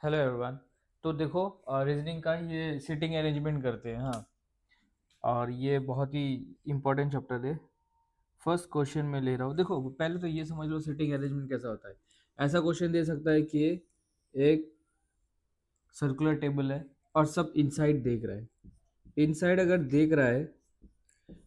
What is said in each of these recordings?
Hello everyone. तो देखो, reasoning का ये सीटिंग अरेंजमेंट करते हैं। हाँ, और ये बहुत ही इम्पोर्टेंट चैप्टर है। फर्स्ट क्वेश्चन में ले रहा हूँ। देखो, पहले तो ये समझ लो सीटिंग अरेंजमेंट कैसा होता है। ऐसा क्वेश्चन दे सकता है कि एक सर्कुलर टेबल है और सब इनसाइड देख रहा है। इनसाइड अगर देख रहा है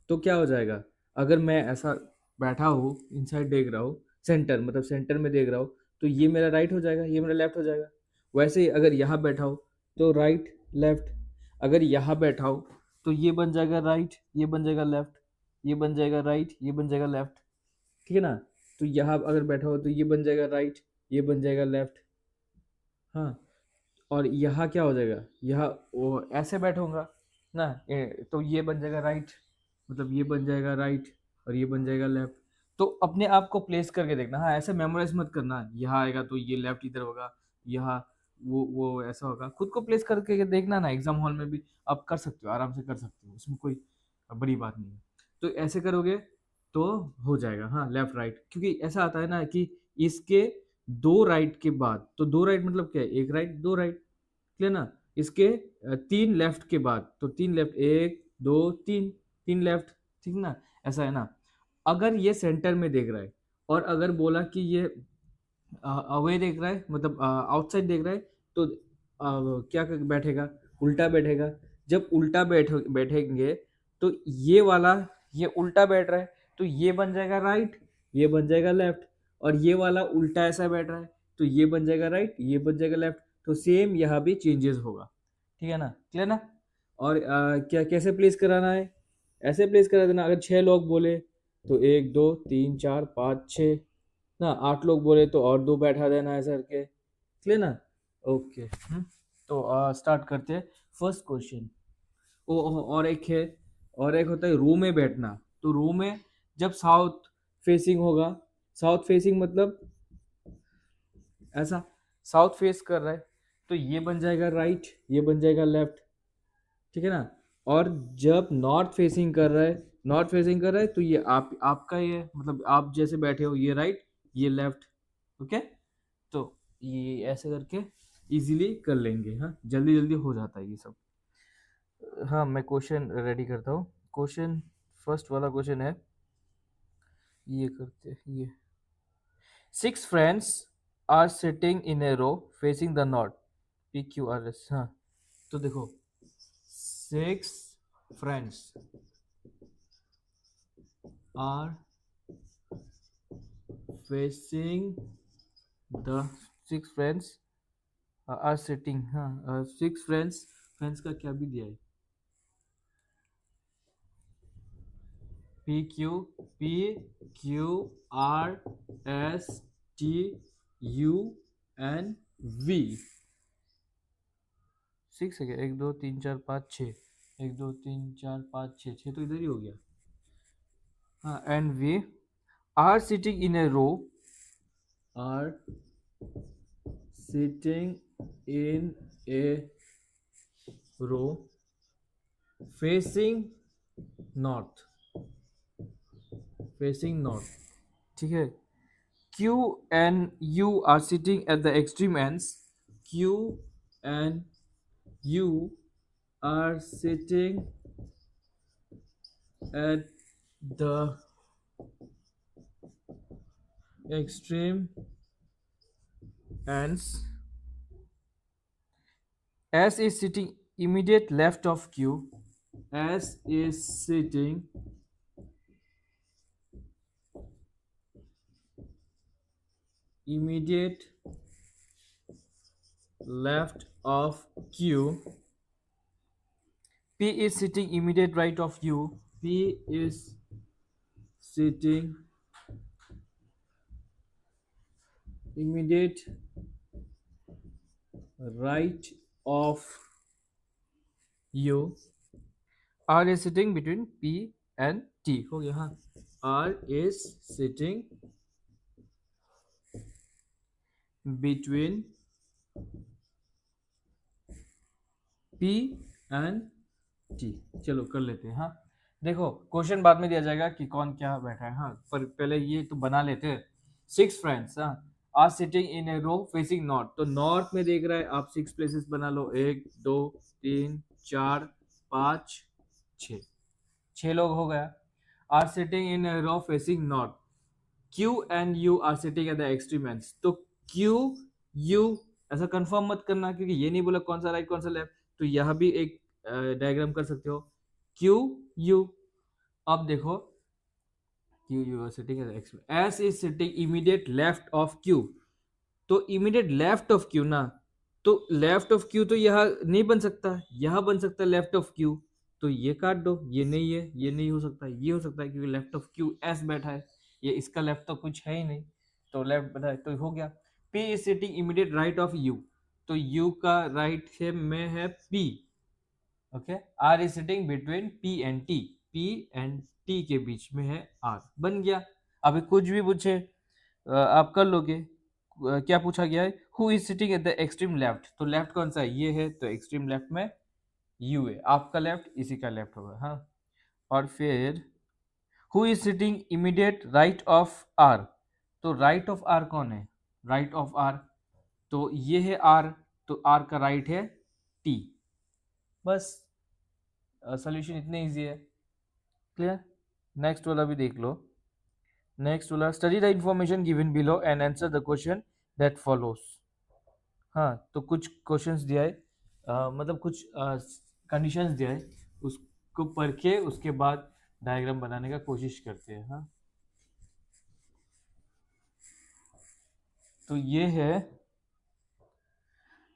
तो क्या हो जाएगा? अगर मैं ऐसा बैठा हूँ, इनसाइड देख रहा हूँ, सेंटर मतलब सेंटर में देख रहा हूँ, तो ये मेरा राइट हो जाएगा, ये मेरा लेफ्ट हो जाएगा। वैसे ही अगर यहाँ बैठा हो तो राइट लेफ्ट। अगर यहाँ बैठा हो तो ये बन जाएगा राइट, ये बन जाएगा लेफ्ट, ये बन जाएगा राइट, ये बन जाएगा लेफ्ट। ठीक है ना? तो यहाँ अगर बैठा हो तो ये बन जाएगा राइट, ये बन जाएगा लेफ्ट। हाँ, और यहाँ क्या हो जाएगा? यहाँ वो ऐसे बैठूंगा ना, तो ये बन जाएगा राइट, मतलब ये बन जाएगा राइट और ये बन जाएगा लेफ्ट। तो अपने आप को प्लेस करके देखना। हाँ, ऐसे मेमोराइज मत करना, यहाँ आएगा तो ये लेफ्ट इधर होगा, यहाँ वो ऐसा होगा। खुद को प्लेस करके देखना ना, एग्जाम हॉल में भी आप कर सकते हो, आराम से कर सकते हो, उसमें कोई बड़ी बात नहीं है। तो ऐसे करोगे तो हो जाएगा। हाँ, लेफ्ट राइट, क्योंकि ऐसा आता है ना कि इसके दो राइट के बाद, तो दो राइट मतलब क्या है? एक राइट दो राइट, क्लियर ना? इसके तीन लेफ्ट के बाद तो तीन लेफ्ट, एक दो तीन, तीन लेफ्ट। ठीक ना? ऐसा है ना? अगर ये सेंटर में देख रहा है और अगर बोला कि ये अवे देख रहा है, मतलब आउटसाइड देख रहा है, तो क्या बैठेगा? उल्टा बैठेगा। जब उल्टा बैठेंगे तो ये वाला, ये उल्टा बैठ रहा है तो ये बन जाएगा राइट, ये बन जाएगा लेफ्ट। और ये वाला उल्टा ऐसा बैठ रहा है तो ये बन जाएगा राइट, ये बन जाएगा लेफ्ट। तो सेम यहाँ भी चेंजेस होगा। ठीक है ना? क्लियर ना? और क्या कैसे प्लेस कराना है? ऐसे प्लेस करा देना। अगर छह लोग बोले तो एक दो तीन चार पाँच छः ना, आठ लोग बोले तो और दो बैठा देना ऐसा करके। क्लियर ना? ओके। तो स्टार्ट करते हैं। First question. और एक है, और एक होता है रो में बैठना। तो रो में जब साउथ फेसिंग होगा, साउथ फेसिंग मतलब ऐसा साउथ फेस कर रहा है, तो ये बन जाएगा राइट, ये बन जाएगा लेफ्ट। ठीक है ना? और जब नॉर्थ फेसिंग कर रहा है, नॉर्थ फेसिंग कर रहा है, तो ये आपका ये मतलब आप जैसे बैठे हो, ये राइट, ये लेफ्ट। ओके? तो ये ऐसे करके इजीली कर लेंगे। हाँ, जल्दी जल्दी हो जाता है ये सब। हाँ, मैं क्वेश्चन रेडी करता हूँ। क्वेश्चन, फर्स्ट वाला क्वेश्चन है, ये करते हैं ये। Six friends are sitting in a row facing the north, PQRS। हाँ, तो देखो, six friends are facing the six friends are sitting। हाँ, सिक्स फ्रेंड्स, फ्रेंड्स का क्या भी दिया है? PQRSTUNV। सिक्स है क्या? एक दो तीन चार पाँच छः, एक दो तीन चार पाँच छः, छः तो इधर ही हो गया। हाँ, and we are sitting in a row, are sitting in a row facing north, facing north. ठीक है? Q and U are sitting at the extreme ends. Q and U are sitting at the extreme ends. S is sitting immediate left of Q. S is sitting immediate left of Q. P is sitting immediate right of U. P is sitting immediate right of U. R is sitting between P and T। हो गया? हाँ, R is sitting between P and T। चलो कर लेते हैं। हाँ, देखो, question बाद में दिया जाएगा कि कौन क्या बैठा है। हाँ, पर पहले ये तो बना लेते हैं। Six friends. हाँ, are sitting in a row facing north, तो नॉर्थ में देख रहा है, आप 6 प्लेसेस बना लो, 1 2 3 4 5 6, 6 लोग हो गया। Are sitting in a row facing north, Q and U are sitting at the extreme ends, तो Q U ऐसा कंफर्म मत करना क्योंकि ये नहीं बोला कौन सा राइट कौन सा लेफ्ट, तो यह भी एक डायग्राम कर सकते हो। Q U, अब देखो Q U are sitting at the X, S is sitting immediate left of Q, तो इमीडिएट लेफ्ट ऑफ क्यू ना, तो लेफ्ट ऑफ क्यू तो यह नहीं बन सकता, यह बन सकता है लेफ्ट ऑफ क्यू, तो ये काट दो, ये नहीं है, ये नहीं हो सकता, ये हो सकता है क्योंकि लेफ्ट ऑफ क्यू एस बैठा है, ये इसका लेफ्ट तो कुछ है ही नहीं, तो लेफ्ट बैठा है तो हो गया। P is sitting immediate right of U, तो यू का राइट है में है P, okay. R is sitting between P and T, P and T के बीच में है आर, बन गया। अभी कुछ भी पूछे आप कर लोगे। क्या पूछा गया है, who is sitting at the extreme left, तो लेफ्ट कौन सा है, ये है, तो एक्सट्रीम लेफ्ट में यू है, आपका लेफ्ट इसी का लेफ्ट होगा, हाँ। और फिर who is sitting immediate right of R, तो राइट ऑफ आर कौन है, राइट ऑफ आर, तो ये है आर, तो आर का राइट है टी, बस सोल्यूशन इतने इजी है, क्लियर। नेक्स्ट वाला भी देख लो, नेक्स्ट वाला study the information given below and answer the question that follows, हाँ तो कुछ क्वेश्चंस दिया है, मतलब कुछ कंडीशंस दिया है, उसको पढ़ के उसके बाद डायग्राम बनाने का कोशिश करते हैं, हाँ। तो ये है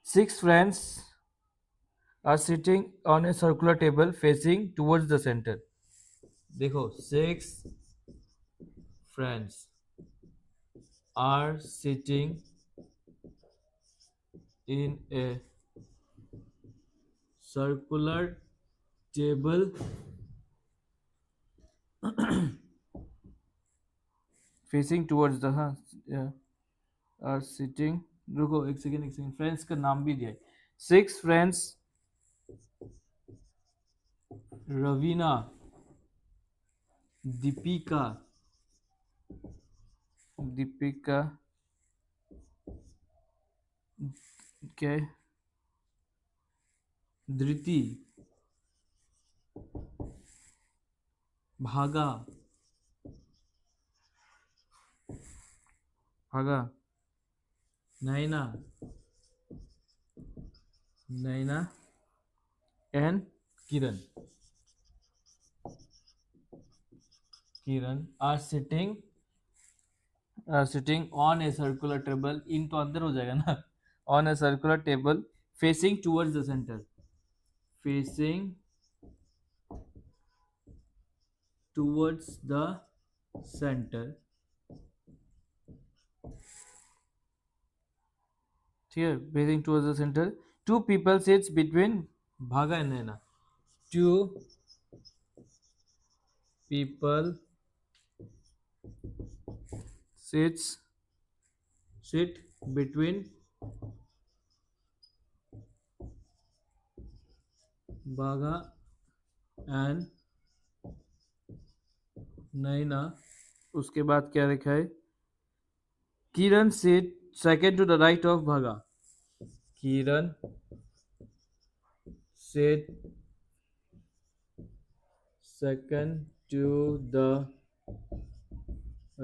6 friends are sitting on a circular table facing towards the center, देखो 6 friends are sitting in a circular table facing towards the, हाँ, आर सिटिंग, रुको एक सेकेंड एक सेकेंड, फ्रेंड्स का नाम भी दिया है, 6 फ्रेंड्स, रवीना, दीपिका, दीपिका क्या है, Dhriti, Bhaga, Bhaga, Naina, Naina and Kiran, Kiran are sitting on a circular table, in तो अंदर हो जाएगा ना, on a circular table facing towards the centre, facing towards the centre, ठीक है, facing towards the centre, two people sits between Bhaga and Naina, two people sit between Bhaga and Naina, उसके बाद क्या लिखा है, Kiran sit second to the right of Bhaga, Kiran sit second to the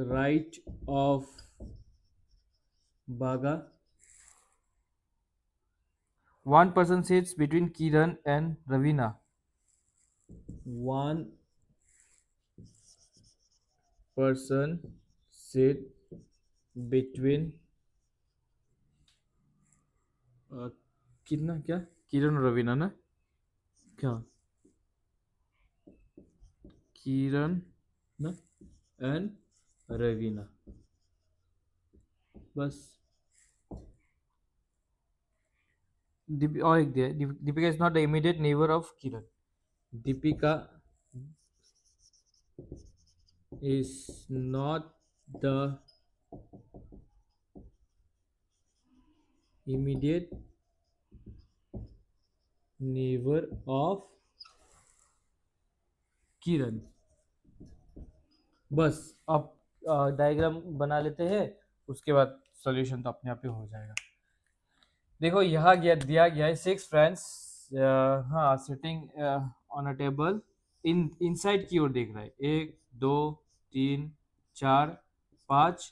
right of भागा, one person sits between Kiran and Ravina, one person sit between कितना क्या, किरण और रवीना ना, क्या किरण ना एंड रवीना, बस। और एक दिया, Deepika is not the immediate neighbour of Kiran, Deepika is not the immediate neighbour of Kiran, बस। अब डायग्राम बना लेते हैं, उसके बाद सॉल्यूशन तो अपने आप ही हो जाएगा। देखो यहाँ दिया गया है 6 फ्रेंड्स, हाँ sitting on a table, inside की ओर देख रहा है, 1 2 3 4 5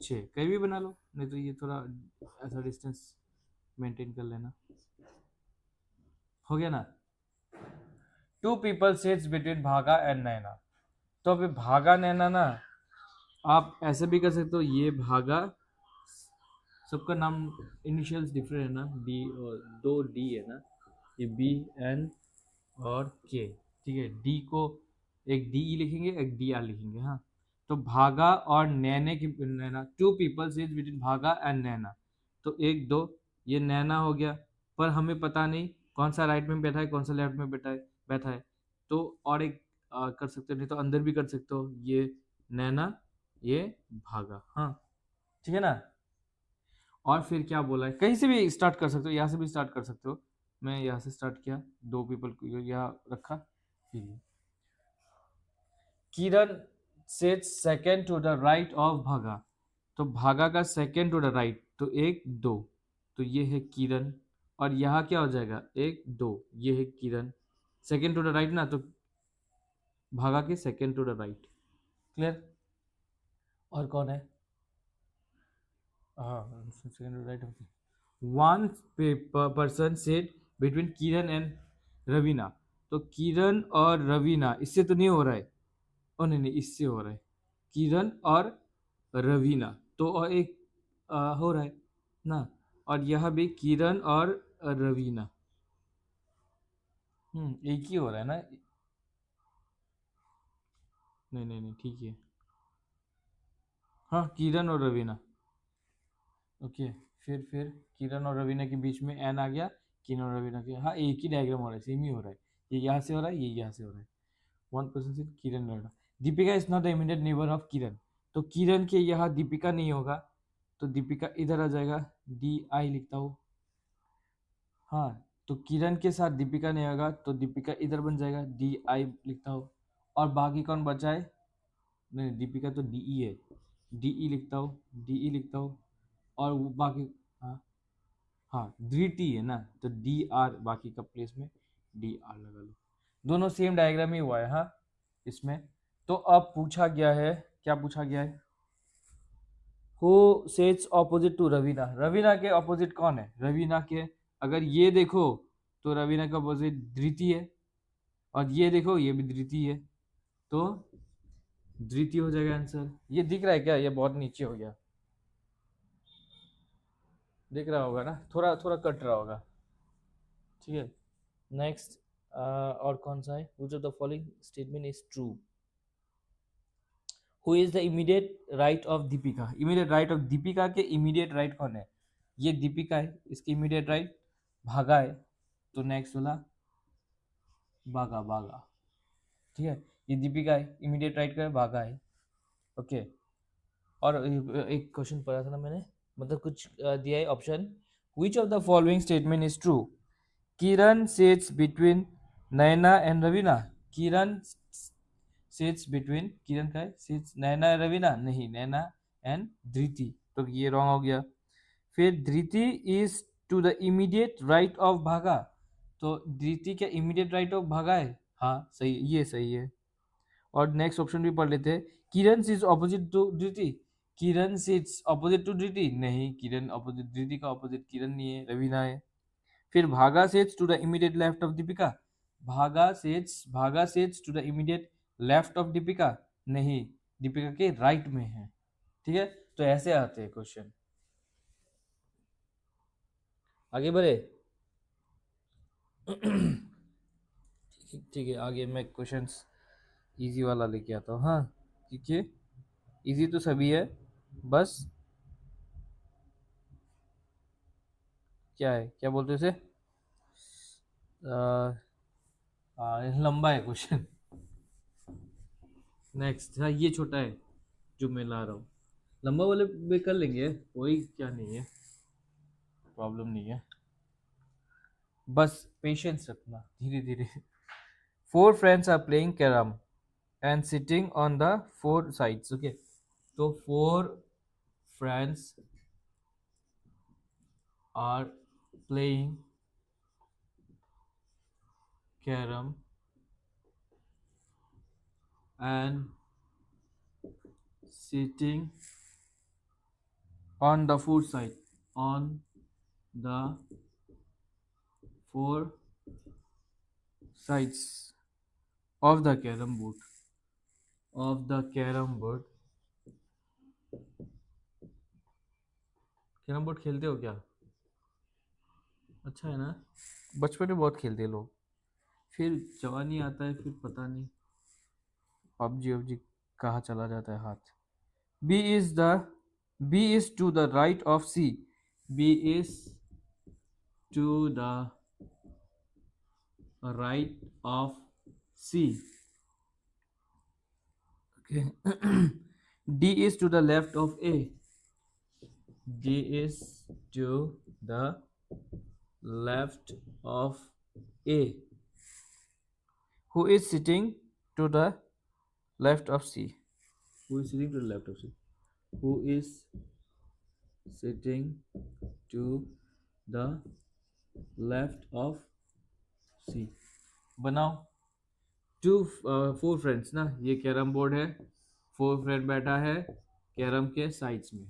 6, कहीं भी बना लो, नहीं तो ये थोड़ा ऐसा डिस्टेंस मेंटेन कर लेना। हो गया ना। 2 people sits between Bhaga and नैना। तो अभी भागा नैना ना, आप ऐसे भी कर सकते हो, ये भागा, सबका नाम इनिशियल्स डिफरेंट है ना, डी और 2 डी है ना, ये बी एन और के, ठीक है। डी को एक डी ई लिखेंगे, एक डी आर लिखेंगे, हाँ। तो भागा और नैने की, नैना, 2 people sit between Bhaga and नैना, तो 1 2, ये नैना हो गया, पर हमें पता नहीं कौन सा राइट में बैठा है कौन सा लेफ्ट में बैठा है। तो और एक कर सकते हो, नहीं तो अंदर भी कर सकते हो, ये नैना, ये भागा, हाँ, ठीक है ना। और फिर क्या बोला है, कहीं से भी स्टार्ट कर सकते हो, यहाँ से भी स्टार्ट कर सकते हो, मैं यहाँ से स्टार्ट किया, 2 पीपल को यहाँ रखा, फिर ये Kiran set second to the right of Bhaga, तो भागा का सेकेंड टू द राइट, तो 1 2, तो ये है किरण, और यहाँ क्या हो जाएगा, 1 2, ये है Kiran, second to the right ना, तो भागा के second to the right, clear. और कौन है, हाँ second to right, one person set between Kiran and Raveena, तो किरण और रवीना, इससे तो नहीं हो रहा है, ओ नहीं नहीं, इससे हो रहा है, किरण और रवीना, तो और एक हो रहा है ना, और यह भी किरण और रवीना, एक ही हो रहा है ना, नहीं नहीं नहीं, ठीक है, हाँ किरण और रवीना, ओके। फिर किरण और रवीना के बीच में एन आ गया, किरण और रवीना के, हाँ एक ही डायग्राम हो रहा है, सेम ही हो रहा है, ये यहाँ से हो रहा है, ये यहाँ से हो रहा है, 1% से किरण रहा। Deepika is not the immediate neighbour of Kiran, तो किरण के यहाँ दीपिका नहीं होगा, तो दीपिका इधर आ जाएगा, डी आई लिखता हूँ, हाँ। तो किरण के साथ दीपिका नहीं होगा, तो दीपिका इधर बन जाएगा, डी आई लिखता हूँ। और बाकी कौन बचा है, नहीं दीपिका तो डी ई है, डी ई लिखता हूँ, डी ई लिखता हूँ, और बाकी, हाँ हाँ धृति है ना, तो डी आर बाकी का प्लेस में डी आर लगा लो, दोनों सेम डायग्राम ही हुआ है, हाँ इसमें। तो अब पूछा गया है, क्या पूछा गया है, who sets opposite to Raveena, Raveena के ऑपोजिट कौन है, रवीना के, अगर ये देखो तो रवीना के ऑपोजिट धृति है, और ये देखो ये भी धृति है, तो धृति हो जाएगा आंसर। ये दिख रहा है क्या, ये बहुत नीचे हो गया, दिख रहा होगा ना, थोड़ा थोड़ा कट रहा होगा, ठीक है। नेक्स्ट, और कौन सा है, which of the following statement is true, who is the immediate right of Deepika, immediate right of Deepika के इमीडिएट राइट कौन है, ये दीपिका है, इसकी इमीडिएट राइट भागा है, तो नेक्स्ट वाला बागा बागा, ठीक है, ये दीपिका है, इमीडिएट राइट का है, भागा है, ओके। और एक क्वेश्चन पढ़ा था ना मैंने, मतलब कुछ दिया है option, which of the following statement is true, Kiran sits between Naina and Raveena, Kiran sits between, Kiran का है सिट्स, नैना रवीना नहीं, नैना एंड धृति, तो ये रॉन्ग हो गया। फिर Dhriti is to the immediate right of Bhaga, तो धृति क्या इमीडिएट राइट ऑफ भागा है, हाँ सही, ये सही है। और नेक्स्ट ऑप्शन भी पढ़ लेते हैं, Kiran sits opposite to Dhriti, Kiran sits opposite to Dhriti नहीं, किरण ऑपोजिट, धृति का ऑपोजिट किरण नहीं है, रवीना है। फिर Bhaga sets to the immediate left of Deepika, Bhaga sets to the immediate left of Deepika नहीं, दीपिका के राइट में है, ठीक है। तो ऐसे आते हैं क्वेश्चन, आगे बढ़े। ठीक है, आगे मैं क्वेश्चंस इजी वाला लेके आता हूँ, हाँ ठीक है, इजी तो सभी है, बस क्या है, क्या बोलते हैं उसे, लंबा है क्वेश्चन। नेक्स्ट, हाँ ये छोटा है जो मैं ला रहा हूँ, लंबा वाले भी कर लेंगे, कोई क्या नहीं है, प्रॉब्लम नहीं है, बस पेशेंस रखना, धीरे धीरे। 4 friends are playing carom and sitting on the 4 sides, okay. तो 4 friends are playing carom and sitting on the four side, on the four sides of the carom board. Carrom board खेलते हो क्या? अच्छा है ना, बचपन में बहुत खेलते हैं लोग, फिर जवानी आता है फिर पता नहीं पबजी वबजी कहाँ चला जाता है हाथ. B is the B is to the right of C. B is to the right of C. Okay. D is to the left of A. D is to the left of A. Who is sitting to the left of C? Who is sitting to the left of C? Who is sitting to the left of C? बनाओ. To four friends ना, ये carrom board है, four friend बैठा है carrom के sides में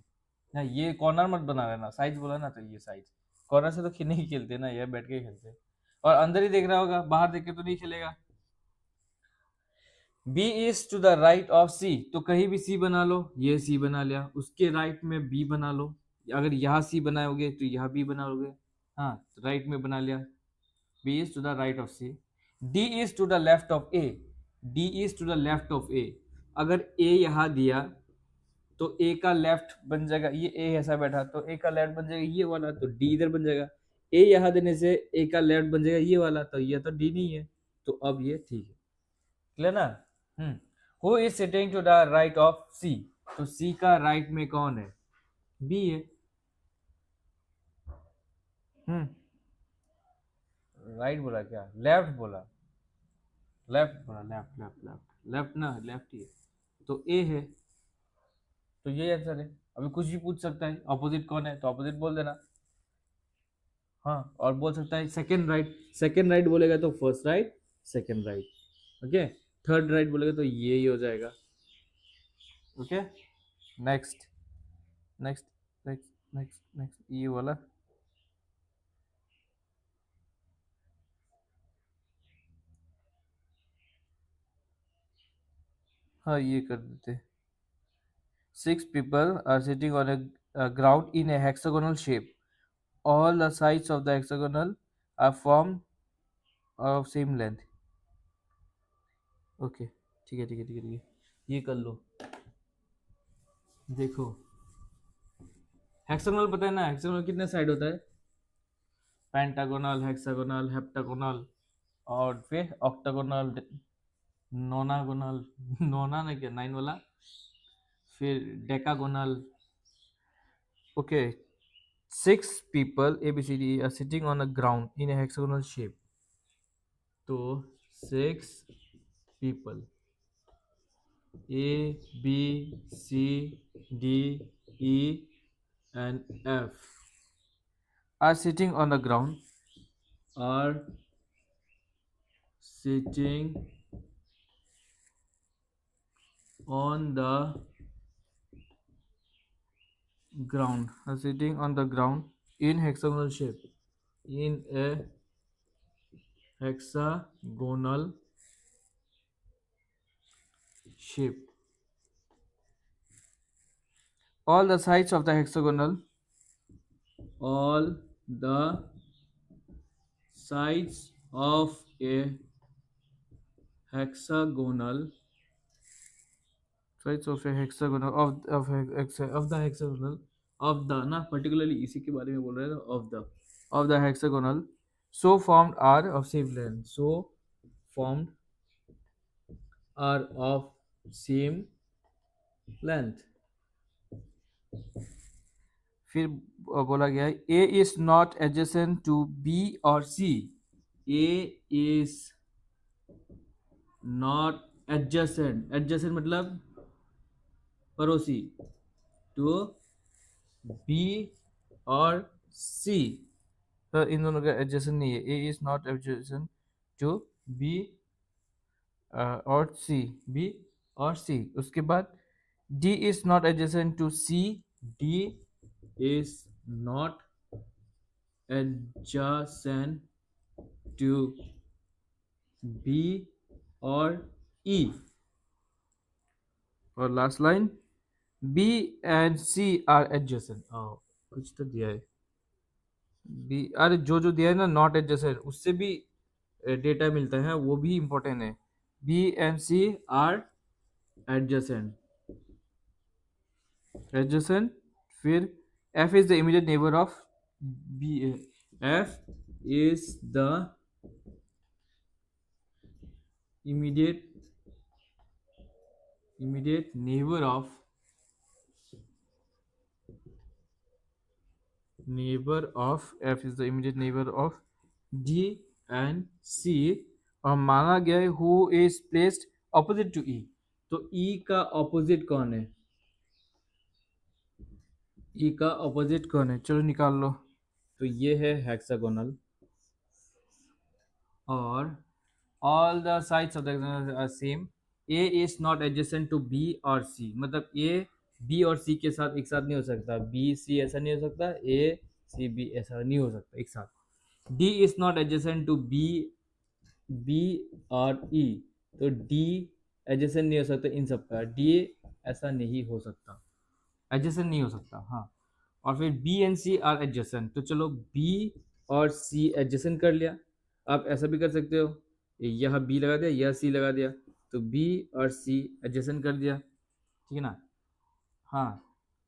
ना. ये कॉर्नर मत बना लेना, साइड्स बोला ना, तो ये साइड्स कॉर्नर से तो नहीं खेलते ना, ये बैठ के खेलते हैं. और अंदर ही देख रहा होगा, बाहर देख के तो नहीं खेलेगा. B is to the right of C, तो कहीं भी C बना लो, ये C बना लिया, उसके राइट में B बना लो. अगर यहाँ C बनाओगे तो यहाँ B बनाओगे. हाँ, राइट में बना लिया. B is to the right of C. D is to the left of A. D is to the left of A. अगर A यहाँ दिया तो A का लेफ्ट बन जाएगा, ये A ऐसा बैठा तो A का लेफ्ट बन जाएगा ये वाला, तो D इधर बन जाएगा. A यहाँ देने से A का लेफ्ट बन जाएगा ये वाला, तो ये तो D नहीं है, तो अब ये ठीक है. क्लियर ना? Who is sitting to the right of C, तो सी का राइट में कौन है? बी है. राइट बोला क्या? लेफ्ट बोला. लेफ्ट बोला, लेफ्ट लेफ्ट लेफ्ट लेफ्ट ना, लेफ्ट ही है, तो ए है, तो ये आंसर है. अभी कुछ भी पूछ सकता है, ऑपोजिट कौन है तो ऑपोजिट बोल देना. हाँ, और बोल सकता है सेकंड राइट. सेकंड राइट बोलेगा तो first right, second right. Okay, third right बोलेगा तो ये ही हो जाएगा. Okay, next next next next next ये वाला. हाँ, ये कर देते. 6 people are sitting on a ground in a hexagonal shape. All the sides of the hexagonal are formed of same length. Okay, ठीक है ठीक है ठीक है ठीक है, ये कर लो. देखो, हेक्सागोनल पता है ना, हेक्सागोनल कितने साइड होता है? पेंटागोनल, हेक्सागोनल, हेप्टागोनल, और फिर ऑक्टागोनल, नोनागोनल, नोना ना क्या, 9 वाला, फिर decagonal. Okay, 6 people A B C D are sitting on a ground in a hexagonal shape. तो 6 people A B C D E and F are sitting on the ground, are sitting on the ground, are sitting on the ground in hexagonal shape, in a hexagonal shape. All the sides of the hexagonal, all the sides of a hexagonal, sides of a hexagonal of the hexagonal of the ना, particularly इसी के बारे में बोल रहे हैं, of the hexagonal so formed are of same length, so formed are of same length. फिर बोला गया है A is not adjacent to B or C. A is not adjacent, adjacent मतलब पड़ोसी, to B or सी, तो इन दोनों का adjacent नहीं है, A is not adjacent to B और सी, बी और सी। उसके बाद D is not adjacent to C, D is not adjacent to B और E। और last line B and C are adjacent। कुछ तो दिया है B, अरे जो जो दिया है ना नॉट एडजेसेंट, उससे भी डेटा मिलता है, वो भी इंपॉर्टेंट है। B and C are adjacent, adjacent। फिर F is the immediate neighbor of B, F is the immediate neighbor of F is the immediate neighbor of D and C। और माना गया है who is placed opposite to E। तो E का opposite कौन है? E का opposite कौन है? चलो निकाल लो। तो ये है हेक्सागोनल, और all the sides of the hexagon are same। A is not adjacent to B और C, मतलब A B और C के साथ एक साथ नहीं हो सकता, B C ऐसा नहीं हो सकता, A C B ऐसा नहीं हो सकता एक साथ। D is not adjacent to B और E, तो D एडजेसेंट नहीं हो सकता इन सब का, D ऐसा नहीं हो सकता, एडजेसेंट नहीं हो सकता। हाँ, और फिर B and C are adjacent, तो चलो B और C एडजेसेंट कर लिया। आप ऐसा भी कर सकते हो, यह B लगा दिया, यह C लगा दिया, तो B और C एडजेसेंट कर दिया, ठीक है ना। हाँ,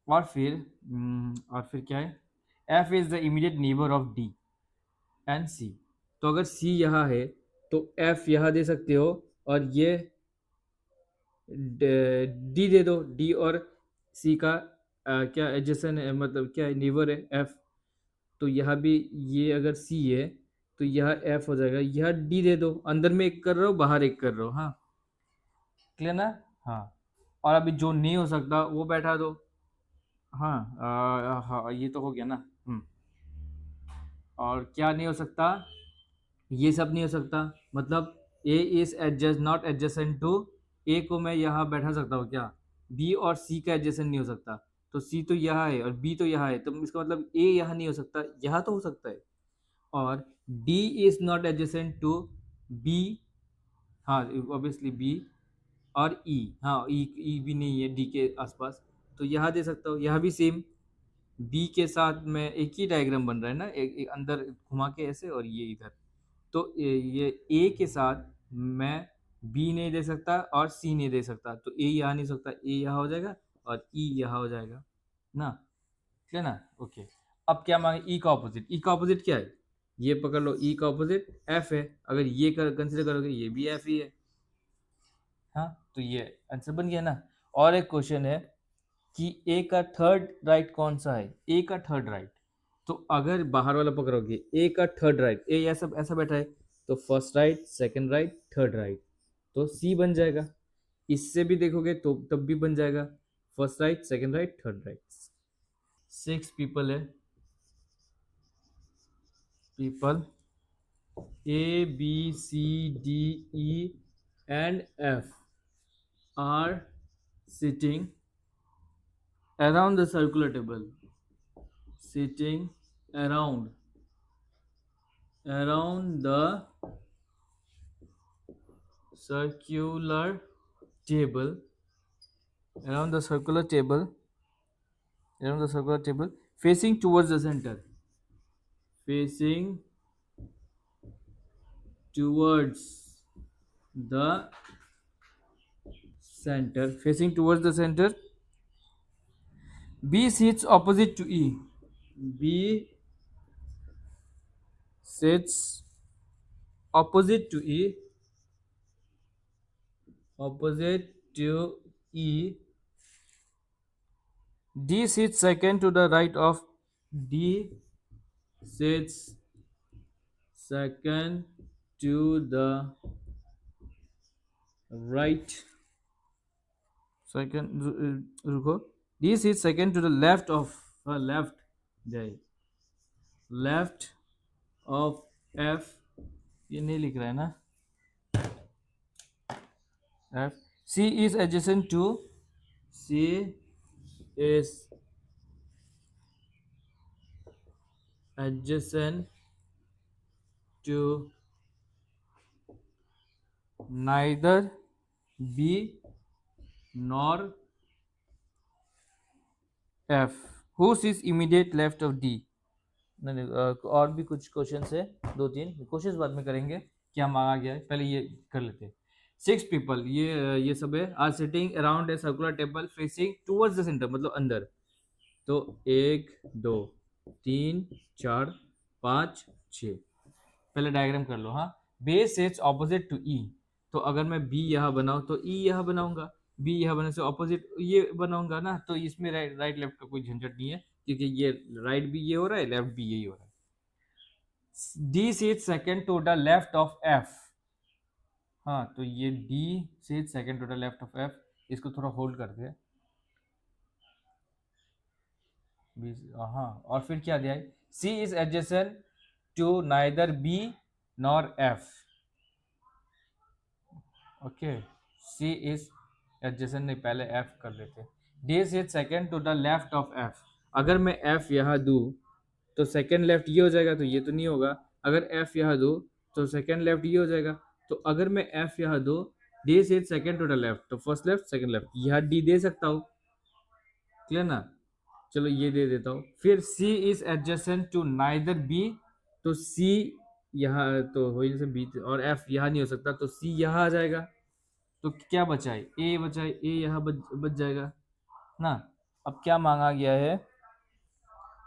और फिर क्या है, F is the immediate neighbour of D and C। तो अगर C यहाँ है तो F यहाँ दे सकते हो, और ये D दे दो, D और C का क्या एडजेसेंट है, मतलब क्या है, नेबर है F। तो यहाँ भी ये अगर C है तो यह F हो जाएगा, यह D दे दो, अंदर में एक कर रहे हो, बाहर एक कर रहे हो। हाँ, क्लियर ना। हाँ, और अभी जो नहीं हो सकता वो बैठा दो। हाँ, हाँ ये तो हो गया ना। और क्या नहीं हो सकता, ये सब नहीं हो सकता, मतलब A is adjust not adjacent to, A को मैं यहाँ बैठा सकता हूँ क्या, बी और सी का एडजेसेंट नहीं हो सकता, तो सी तो यहाँ है और बी तो यहाँ है, तो इसका मतलब ए यहाँ नहीं हो सकता, यहाँ तो हो सकता है। और D is not adjacent to B, हाँ ऑब्वियसली बी और ई, हाँ ई भी नहीं है डी के आसपास, तो यहाँ दे सकता हूँ, यहाँ भी सेम, बी के साथ में एक ही डायग्राम बन रहा है ना, एक अंदर घुमा के ऐसे और ये इधर, तो ये ए के साथ मैं बी नहीं दे सकता और सी नहीं दे सकता, तो ए यहाँ नहीं सकता, ए यहाँ हो जाएगा और ई यहाँ हो जाएगा ना, ठीक है ना। ओके, अब क्या मांगे, ई का ऑपोजिट, ई का ऑपोजिट क्या है, ये पकड़ लो, ई का ऑपोजिट एफ है, अगर ये कंसिडर करोगे ये भी एफ ही है। हाँ, तो ये आंसर बन गया ना। और एक क्वेश्चन है कि ए का थर्ड राइट कौन सा है, ए का थर्ड राइट, तो अगर बाहर वाला पकड़ोगे ए का थर्ड राइट, ए ऐसा ऐसा बैठा है, तो first right, second right, third right, तो सी बन जाएगा। इससे भी देखोगे तो तब भी बन जाएगा, first right, second right, third right. 6 people है, people A B C D E and F are sitting around the circular table, sitting around the circular table, around the circular table, around the circular table, facing towards the center, facing towards the center, facing towards the center. B sits opposite to E, B sits opposite to E, opposite to E. D sits second to the right of, D sits second to the right, second रुको, D sits second to the left of, left जाए, left of F, ये नहीं लिख रहा है ना, F, C is adjacent to, C is adjacent to neither B nor F, whose is immediate left of D। नहीं नहीं, और भी कुछ क्वेश्चन है, दो तीन क्वेश्चन बाद में करेंगे, क्या मांगा गया है पहले ये कर लेते हैं। 6 people, ये सब है, are sitting around a circular table facing towards the centre, मतलब अंदर। तो 1 2 3 4 5 6, पहले डायग्राम कर लो। हाँ, बेस इज ऑपोजिट टू ई, तो अगर मैं बी यहाँ बनाऊँ तो ई यहाँ बनाऊंगा, बी यहाँ बनाने से ऑपोजिट ये बनाऊंगा ना, तो इसमें राइट लेफ्ट का कोई झंझट नहीं है, क्योंकि ये राइट भी ये हो रहा है, लेफ्ट भी यही हो रहा है। D seat second to the left of F, हाँ तो ये D seat second to the left of F, इसको थोड़ा होल्ड करते हैं। हाँ, और फिर क्या दिया है, C is adjacent to neither B nor F, okay, C is adjacent नहीं, पहले एफ कर लेते। D is second to the left of F, अगर मैं एफ यहाँ दूँ तो सेकेंड लेफ्ट ये हो जाएगा, तो ये तो नहीं होगा। अगर एफ यहाँ दो तो सेकेंड लेफ्ट ये हो जाएगा, तो अगर मैं एफ यहाँ दो, D is second to the left, तो फर्स्ट लेफ्ट सेकेंड लेफ्ट, यहाँ डी दे सकता हूँ, क्लियर ना, चलो ये दे देता हूँ। फिर C is adjacent to neither B, तो C यहाँ तो हो ही नहीं सकता, B और F यहाँ नहीं हो सकता, तो C यहाँ आ जाएगा, तो क्या बचा है, A बचा है, A यहाँ बच जाएगा ना। अब क्या मांगा गया है,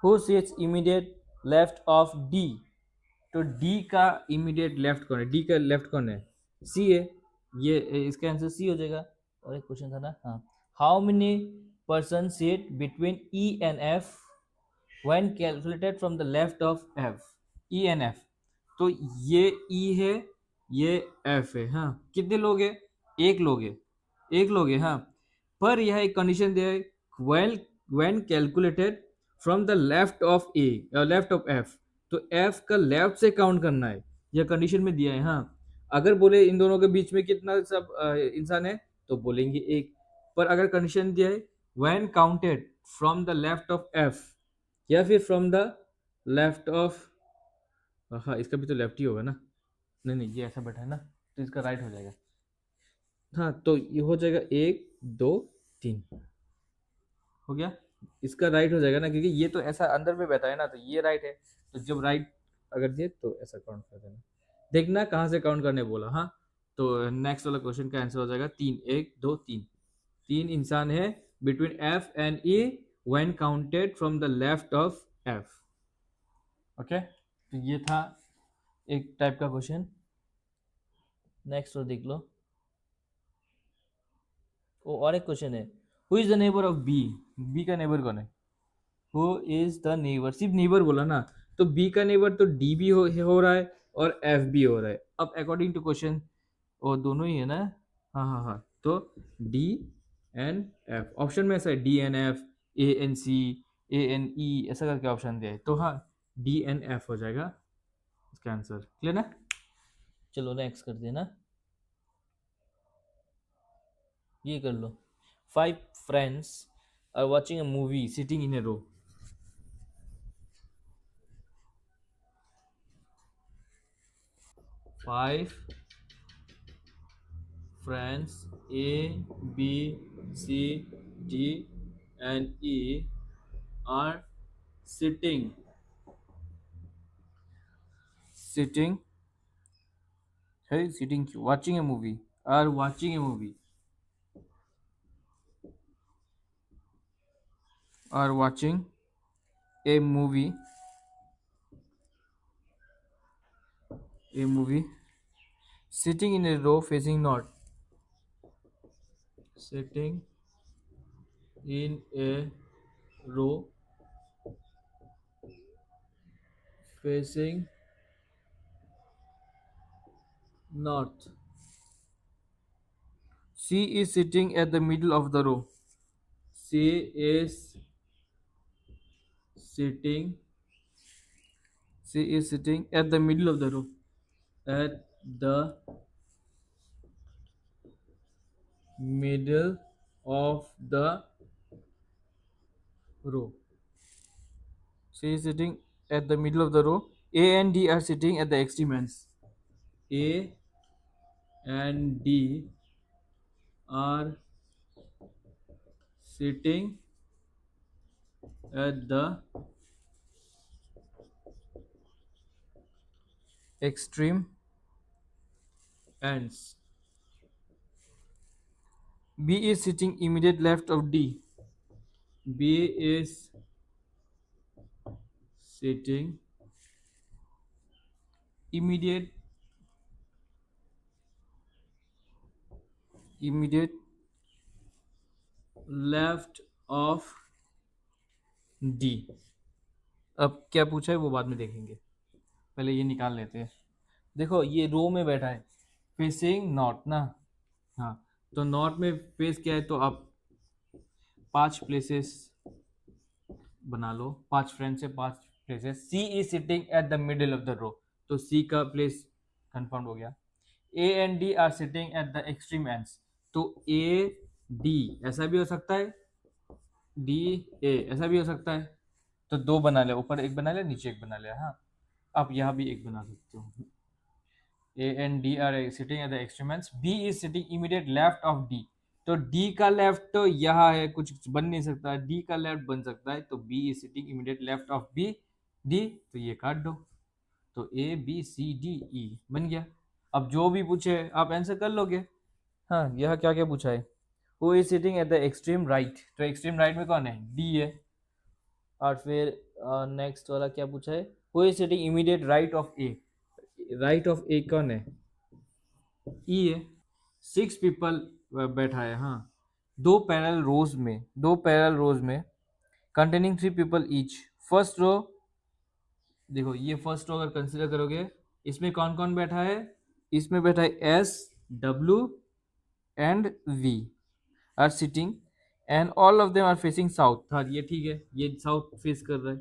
who sits immediate left of D, तो D का इमीडिएट लेफ्ट कौन है, D का लेफ्ट कौन है, C है, ये इसका आंसर C हो जाएगा। और एक क्वेश्चन था ना, हाँ, how many person seat between E and F when calculated from the left of F, E and F, तो ये E है, ये F है, हाँ कितने लोग हैं, एक लोग है, एक लोग है, हाँ, पर यह एक कंडीशन दिया है, when calculated from the left of A, left of F, तो F का लेफ्ट से काउंट करना है, यह कंडीशन में दिया है। हाँ, अगर बोले इन दोनों के बीच में कितना सब इंसान है, तो बोलेंगे एक, पर अगर कंडीशन दिया है when counted from the left of F या फिर फ्रॉम द लेफ्ट ऑफ, हाँ इसका भी तो लेफ्ट ही होगा ना, नहीं नहीं ये ऐसा बैठा है ना, तो इसका राइट हो जाएगा। हाँ तो ये हो जाएगा 1 2 3, हो गया, इसका राइट हो जाएगा ना, क्योंकि ये तो ऐसा अंदर में बैठा है ना, तो ये राइट है, तो जब राइट अगर दिए तो ऐसा काउंट कर देना, देखना कहाँ से काउंट करने बोला। हाँ, तो नेक्स्ट वाला क्वेश्चन का आंसर हो जाएगा 3, 1 2 3, 3 इंसान है between F and E when counted from the left of F, okay, तो ये था एक टाइप का क्वेश्चन। नेक्स्ट और देख लो, वो और एक क्वेश्चन है, who is the neighbour of B, B का नेबर कौन है, हु इज द नेबर, सिर्फ नेबर बोला ना, तो बी का नेबर तो डी भी हो रहा है और एफ भी हो रहा है। अब अकॉर्डिंग टू क्वेश्चन वो दोनों ही है ना, हाँ हाँ हाँ, तो डी एन एफ, ऑप्शन में ऐसा है D N F, A N C, A N E, ऐसा करके ऑप्शन दिया है, तो हाँ डी एन एफ हो जाएगा इसका आंसर, क्लियर ना। चलो नेक्स्ट कर देना, ये कर लो, 5 friends are watching a movie sitting in a row, 5 friends A B C D and E are sitting hey sitting watching a movie, are watching a movie, are watching a movie, a movie sitting in a row facing north, sitting in a row facing north, C is sitting at the middle of the row, C is sitting C is sitting at the middle of the row. At the middle of the row. C is sitting at the middle of the row. A and D are sitting at the extreme ends. A and D are sitting at the extreme ends. B is sitting immediate left of D. B is sitting immediate left of D. अब क्या पूछा है वो बाद में देखेंगे, पहले ये निकाल लेते हैं। देखो ये रो में बैठा है फेसिंग नॉर्थ ना, हाँ तो नॉर्थ में फेस क्या है, तो आप 5 प्लेसेस बना लो, 5 फ्रेंड्स से 5 places. C is sitting at the middle of the row, तो सी का प्लेस कंफर्म हो गया। A and D are sitting at the extreme ends, तो ए डी ऐसा भी हो सकता है, डी ए ऐसा भी हो सकता है, तो 2 बना लिया, ऊपर एक बना लिया, नीचे एक बना लिया। हाँ आप यहाँ भी एक बना सकते हो। A and D are sitting at the extreme ends, B is sitting immediate left of D, तो डी का लेफ्ट तो यहाँ है, कुछ बन नहीं सकता, डी का लेफ्ट बन सकता है, तो B is sitting immediate left of B D, तो ये काट दो, तो ए बी सी डी ई बन गया। अब जो भी पूछे आप आंसर कर लोगे। हाँ यहाँ क्या क्या पूछा है, who is sitting at the extreme right, तो एक्सट्रीम राइट में कौन है, डी है। और फिर नेक्स्ट वाला क्या पूछा है, who is sitting immediate right of A, right of A कौन है, ई है। 6 पीपल बैठा है, हाँ 2 पैरेलल रोज में containing 3 people each. First row देखो, ये फर्स्ट रो अगर कंसिडर करोगे, इसमें कौन कौन बैठा है, इसमें बैठा है S W and we are sitting and all of them are facing south. हाँ ये ठीक है, ये साउथ फेस कर रहा है,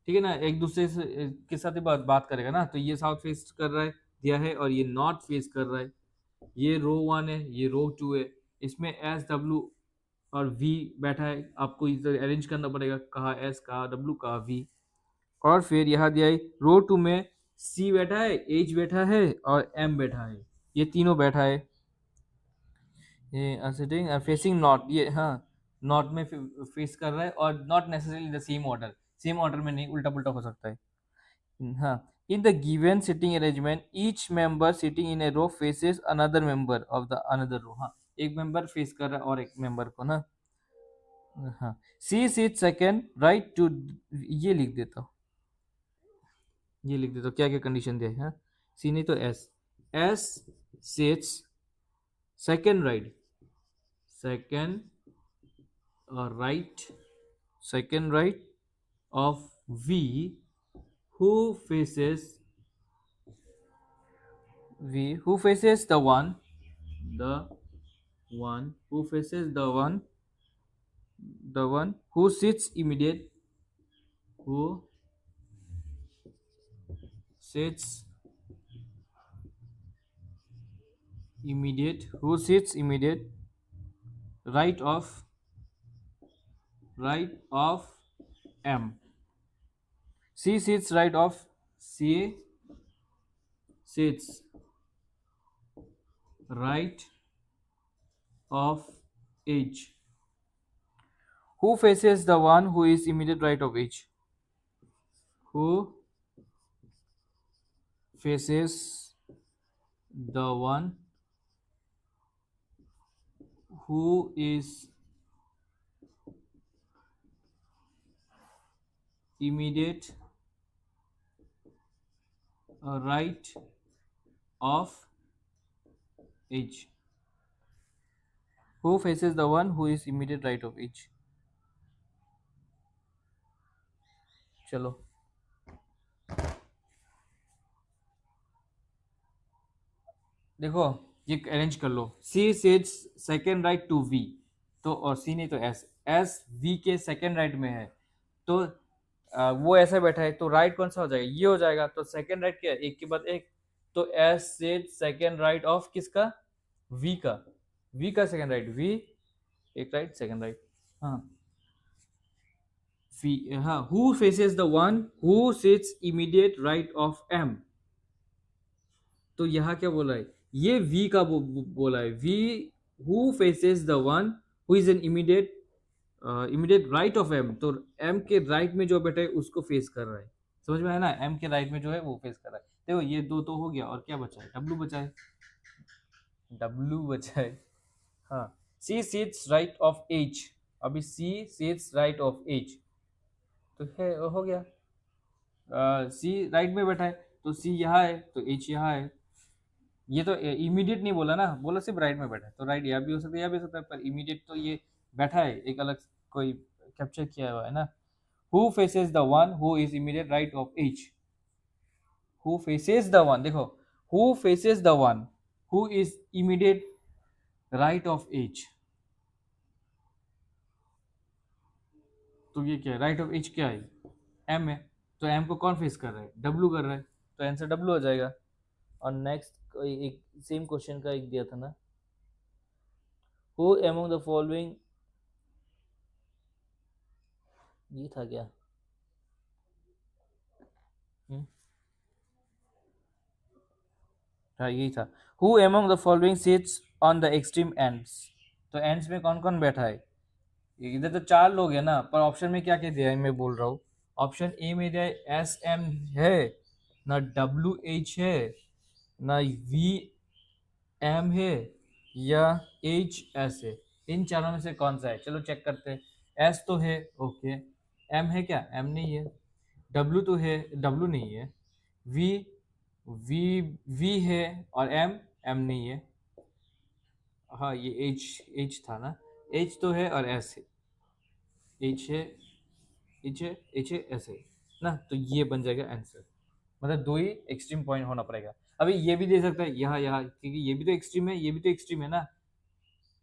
ठीक है ना, एक दूसरे से के साथ ही बात करेगा ना, तो ये साउथ फेस कर रहा है दिया है, और ये नॉर्थ फेस कर रहा है। ये रो 1 है, ये रो 2 है, इसमें एस डब्ल्यू और वी बैठा है, आपको इधर अरेंज करना पड़ेगा, कहा एस कहा डब्ल्यू कहा वी। और फिर यहाँ दिया है रो 2 में सी बैठा है, एच बैठा है और एम बैठा है, ये तीनों बैठा है। ये सिटिंग फेसिंग नॉर्थ, ये हाँ नॉर्थ में फेस कर रहा है, और not necessarily the same order, same order में नहीं, उल्टा पुल्टा हो सकता है। हाँ in the given sitting arrangement each member sitting in a row faces another member of the another row. हाँ एक मेंबर फेस कर रहा है और एक मेंबर को ना। हाँ सी सिट सेकेंड राइट टू, ये लिख देता हूँ, ये लिख देता हूँ क्या क्या कंडीशन दिया है। हाँ सी नहीं तो S, S seats second right, second right, second right of V who faces the one who faces the one who sits immediate, who sits immediate right of M. C sits right of C sits right of H. Who faces the one who is immediate right of H? Who faces the one who is immediate right of H? Who faces the one who is immediate right of H? चलो देखो ये arrange कर लो, C sits second right to V, तो और C नहीं तो S, S V के सेकेंड राइट में है, तो वो ऐसा बैठा है तो राइट कौन सा हो जाएगा, ये हो जाएगा। तो सेकंड राइट क्या है, एक के बाद एक, तो S said second right of किसका, वी का, वी का सेकंड राइट, वी एक राइट सेकंड राइट, हाँ वी, हाँ who faces the one who sits immediate right of M. तो यहाँ क्या बोला है, ये वी का बोला है, V who faces the one who is an immediate immediate right of M, तो एम के राइट में जो बैठा है उसको फेस कर रहा है, समझ में है ना, एम के राइट में जो है वो फेस कर रहा है। देखो ये दो तो हो गया, और क्या बचा है, डब्लू बचा है, डब्लू बचा है, हाँ सी सीट्स राइट ऑफ एच, अभी सी सीट्स राइट ऑफ एच, तो है हो गया, सी राइट में बैठा है तो सी यहाँ है तो एच यहाँ है। ये तो इमीडिएट नहीं बोला ना, बोला सिर्फ राइट में बैठा है, तो राइट यहाँ भी हो सकता है यहाँ भी हो सकता है, पर इमीडिएट तो ये बैठा है, एक अलग कोई कैप्चर किया हुआ है ना। Who faces the one who is immediate right of H, who faces the one, देखो who faces the one who is immediate right of H, तो ये क्या है, राइट ऑफ एच क्या है, एम है, तो एम को कौन फेस कर रहा है, डब्लू कर रहा है, तो आंसर डब्लू हो जाएगा। और नेक्स्ट एक सेम क्वेश्चन का एक दिया था ना, हु अमंग द फॉलोइंग, ये था क्या, हाँ यही था, who among the following sits on the extreme ends, तो एंड्स में कौन कौन बैठा है, इधर तो चार लोग है ना, पर ऑप्शन में क्या क्या दिया है मैं बोल रहा हूँ, ऑप्शन ए में दिया है एस एम है, ना डब्ल्यू एच है, ना वी एम है, या एच एस है, इन चारों में से कौन सा है, चलो चेक करते हैं। एस तो है, ओके, एम है क्या, एम नहीं है, डब्ल्यू तो है, डब्ल्यू नहीं है, वी वी वी है, और एम एम नहीं है, हाँ ये एच एच था ना, एच तो है और एस है, एच है, एच है, एच है, एस है ना, तो ये बन जाएगा आंसर, मतलब दो ही एक्सट्रीम पॉइंट होना पड़ेगा। अभी ये भी दे सकता है यहाँ यहाँ, क्योंकि ये भी तो एक्सट्रीम है, ये भी तो एक्सट्रीम है ना,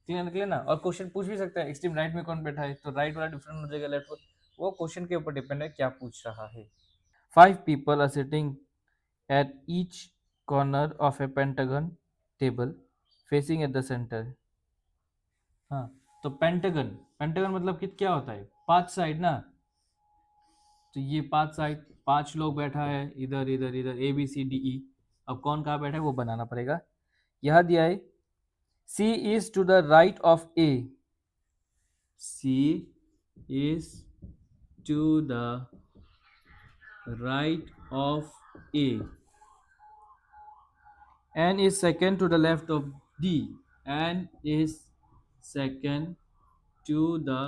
ठीक है निकले ना, और क्वेश्चन पूछ भी सकता है एक्सट्रीम राइट में कौन बैठा है, तो राइट वाला डिफरेंट हो जाएगा लेफ्ट, वो क्वेश्चन के ऊपर डिपेंड है क्या पूछ रहा है। 5 people are sitting at each corner of a pentagon table facing at the center, हाँ तो पेंटागन, पेंटागन मतलब कि क्या होता है, पांच साइड ना, तो ये पांच साइड, पांच लोग बैठा है, इधर इधर इधर ए बी सी डी ई, अब कौन कहाँ बैठा है वो बनाना पड़ेगा। यह दिया है C is to the right of A, C is to the right of A, n is second to the left of d, n is second to the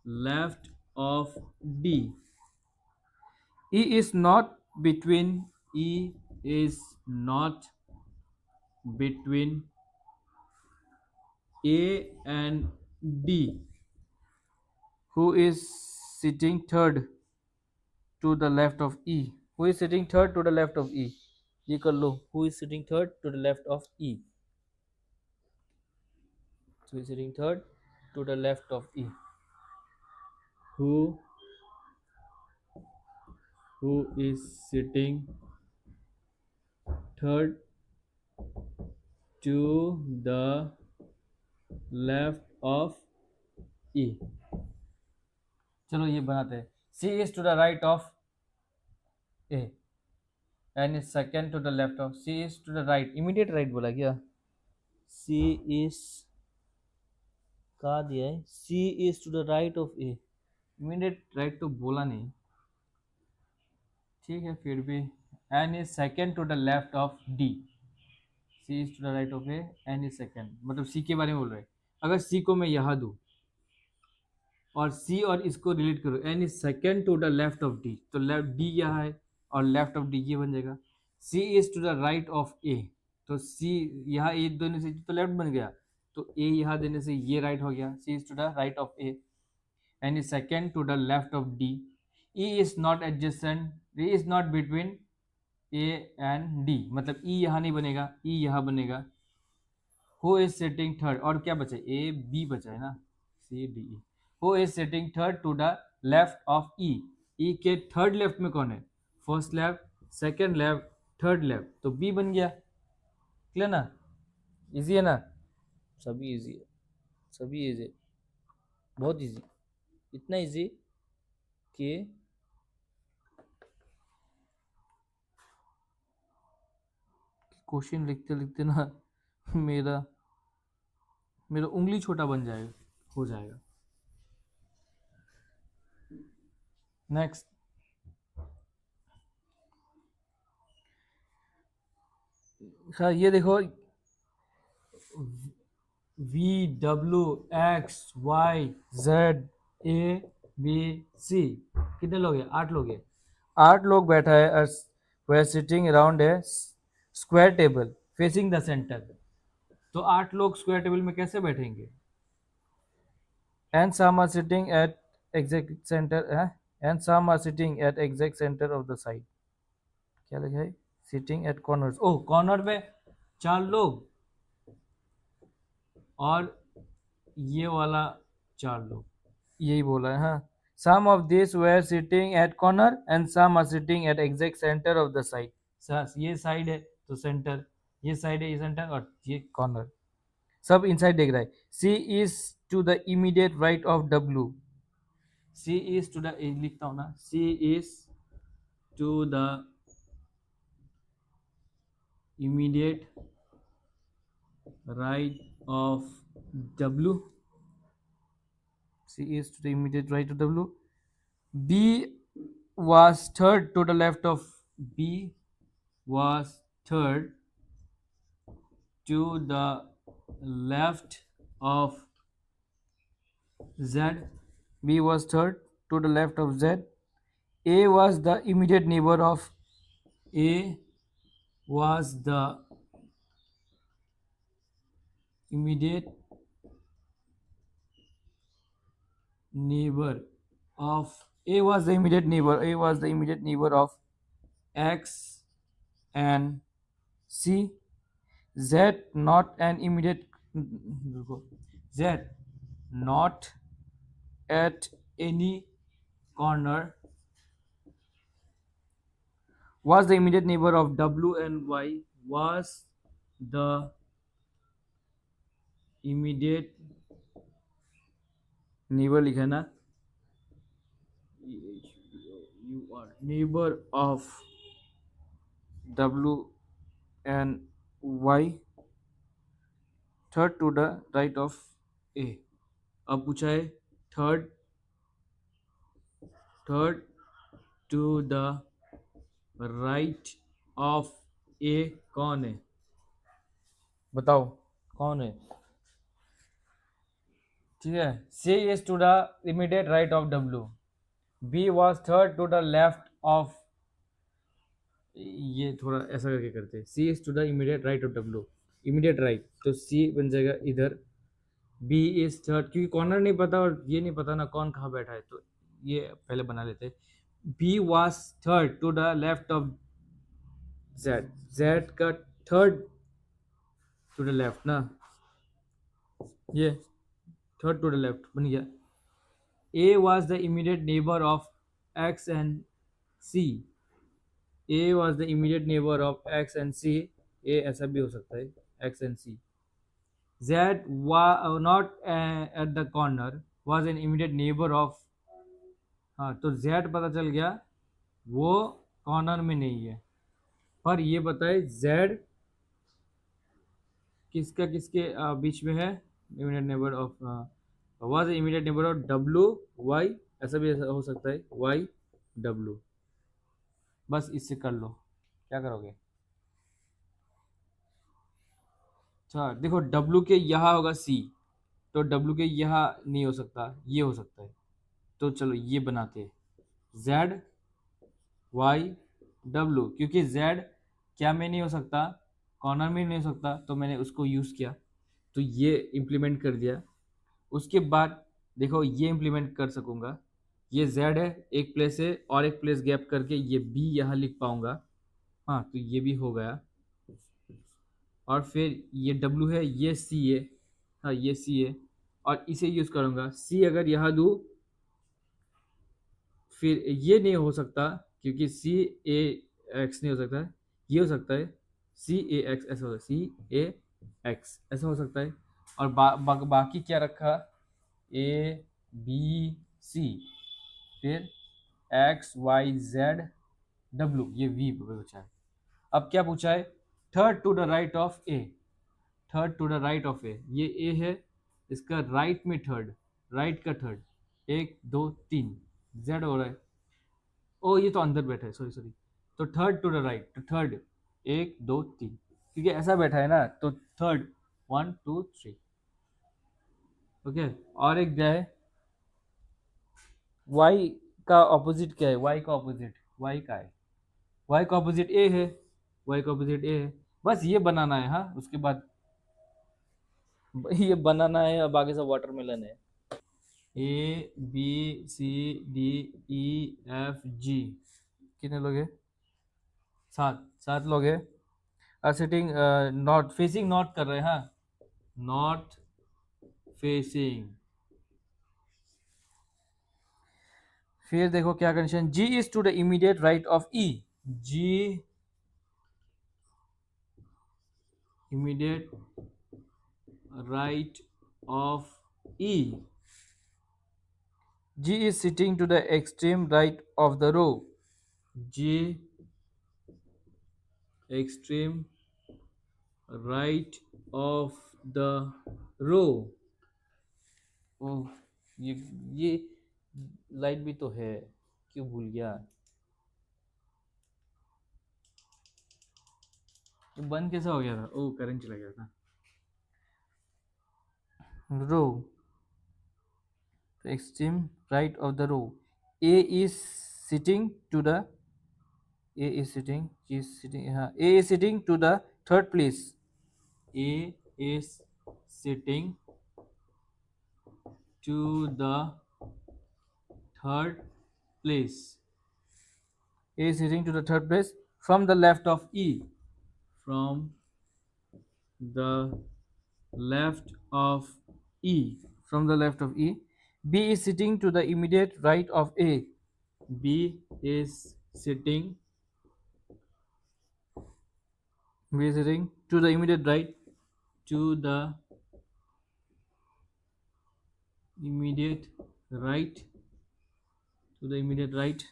left of d, e is not between, e is not between a and d, who is sitting third to the left of e, who is sitting third to the left of e, ये कर लो, who is sitting third to the left of e, who is sitting third to the left of e, who who is sitting third to the left of e, चलो ये बनाते हैं, c is to the right of a and is second to the left of, c is to the right, immediate right बोला क्या, c is कहा दिया है, c is to the right of a, immediate right तो बोला नहीं, ठीक है फिर भी, n is second to the left of d, c is to the right of a, n is second, मतलब c के बारे में बोल रहे हैं, अगर c को मैं यहाँ दूँ और c और इसको रिलेट करो, n is second to the left of d, तो लेफ्ट d यहाँ है और लेफ्ट ऑफ d ये बन जाएगा, c is to the right of a, तो c यहाँ a देने से तो लेफ्ट बन गया, तो a यहाँ देने से ये राइट हो गया, c is to the right of a, n is second to the left of d, e is not adjacent, e is not between a and d, मतलब e यहाँ नहीं बनेगा, e यहाँ बनेगा, हु इज सिटिंग थर्ड, और क्या बचा, a b बचा है ना, c d e, who is sitting third to the left of E, ई के थर्ड लेफ्ट में कौन है? First left, second left, third left, तो बी बन गया। क्लियर ना? इजी है ना? सभी इजी है, सभी इजी, बहुत इजी, इतना इजी कि क्वेश्चन लिखते लिखते ना मेरा मेरा उंगली छोटा बन जाएगा, हो जाएगा। नेक्स्ट, हाँ ये देखो, V W X Y Z A B C, कितने लोग हैं? 8 लोग हैं। 8 लोग बैठा है, they sitting around a square table facing the centre. तो 8 लोग स्क्वायर टेबल में कैसे बैठेंगे? And some are sitting at exact centre है, and some are sitting at exact centre of the side. क्या लिखा है? Sitting at corner. Oh, corner पे 4 लोग और ये वाला 4 लोग, यही बोला है। हाँ, some of these were sitting at corner and some are sitting at exact center of the side। ये साइड है तो सेंटर, ये साइड है ये सेंटर, और ये कॉर्नर, सब इनसाइड देख रहा है। C is to the immediate right of W। C is to the, लिखता हूँ ना, C is to the immediate right of W। C is to the immediate right of W। B was third to the left of B was third to the left of Z। B was third to the left of Z। A was the immediate neighbor of A was the immediate neighbor of A was the immediate neighbor, A was the immediate neighbor of X and C। Z not an immediate, Z not at any corner was the immediate neighbor of W and Y was the immediate neighbor, लिखा ना, you are neighbor of W and Y, third to the right of A। अब पूछा है third, third to the right of A कौन है? बताओ कौन है? ठीक है, C is to the immediate right of W। B was third to the left of, ये थोड़ा ऐसा करके करते हैं, C is to the immediate right of W, immediate right, तो C बन जाएगा इधर। B is third, क्योंकि कॉर्नर नहीं पता और ये नहीं पता ना कौन कहाँ बैठा है, तो ये पहले बना लेते हैं। B was third to the left of Z, Z का थर्ड टू द लेफ्ट ना, ये थर्ड टू द लेफ्ट बन गया। A was the immediate neighbor of X and C। A was the immediate neighbor of X and C। A ऐसा भी हो सकता है, X and C। Z was not at the corner was an immediate neighbor of, हाँ तो Z पता चल गया वो कॉर्नर में नहीं है, पर ये बताए Z किसका किसके बीच में है? Immediate neighbour of, was immediate neighbour of W Y, ऐसा भी हो सकता है Y W। बस इससे कर लो, क्या करोगे? अच्छा देखो, W के यहाँ होगा C, तो W के यहाँ नहीं हो सकता, ये हो सकता है, तो चलो ये बनाते हैं Z Y W, क्योंकि Z क्या में नहीं हो सकता, कॉर्नर में नहीं हो सकता, तो मैंने उसको यूज़ किया, तो ये इम्प्लीमेंट कर दिया। उसके बाद देखो ये इम्प्लीमेंट कर सकूँगा, ये Z है एक प्लेस है और एक प्लेस गैप करके ये B यहाँ लिख पाऊँगा, हाँ तो ये भी हो गया। और फिर ये W है, ये C है, हाँ ये C है, और इसे यूज़ करूँगा। C अगर यहाँ दूँ फिर ये नहीं हो सकता क्योंकि सी ए एक्स नहीं हो सकता, ये हो सकता है सी ए एक्स, ऐसा हो सी ए एक्स ऐसा हो सकता है। और बाकी क्या रखा, ए बी सी, फिर एक्स वाई जेड डब्ल्यू, ये वी पूछा है। अब क्या पूछा है, third to the right of A, third to the right of A, ये ए है, इसका राइट में थर्ड, राइट का थर्ड, एक दो तीन, जेड हो रहा है। ओ ये तो अंदर बैठा है, सॉरी सॉरी, तो थर्ड टू द राइट, तो थर्ड, एक दो तीन, क्योंकि ऐसा बैठा है ना, तो third, one two three. Okay, और एक क्या है, y का ऑपोजिट क्या है, y का ऑपोजिट, y का है, y का ऑपोजिट a है, y का ऑपोजिट a है। बस ये बनाना है, हाँ उसके बाद ये बनाना है, अब आगे सब वाटरमेलन है। A B C D E F G, कितने लोग हैं, सात, सात लोग हैं। सिटिंग नॉर्थ फेसिंग, नॉर्थ कर रहे हैं, हाँ नॉर्थ फेसिंग। फिर देखो क्या condition, G is to the immediate right of E, G immediate right of E. G is sitting to the extreme right of the row. G extreme right of the row. ओह, ये light भी तो है, क्यों भूल गया, ये बंद कैसा हो गया था, ओह करंट चला गया था। रो, extreme right of the row. A is sitting to the, A is sitting, G is sitting, A is sitting to the third place. A is sitting to the third place. A is sitting to the third place from the left of E. From the left of E. From the left of E. B is sitting to the immediate right of A. B is sitting. B is sitting to the immediate right. To the immediate right. To the immediate right.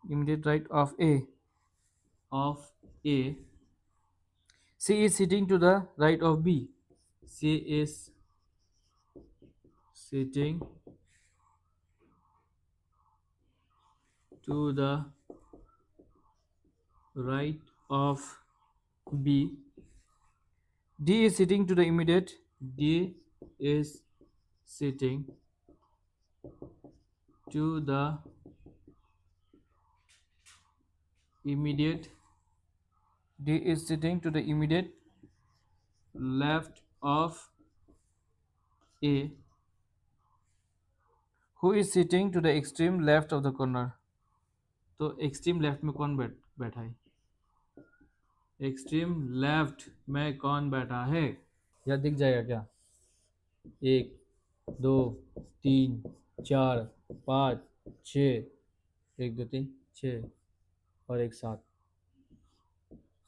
Immediate right of A. Of A. C is sitting to the right of B. C is sitting to the right of B. D is sitting to the immediate. D is sitting to the immediate. D is sitting to the immediate left of A. Who is sitting to the extreme left of the corner? तो extreme left में कौन बैठा है, extreme left में कौन बैठा है, या दिख जाएगा क्या, एक दो तीन चार पाँच छ, एक दो तीन छ, और एक सात,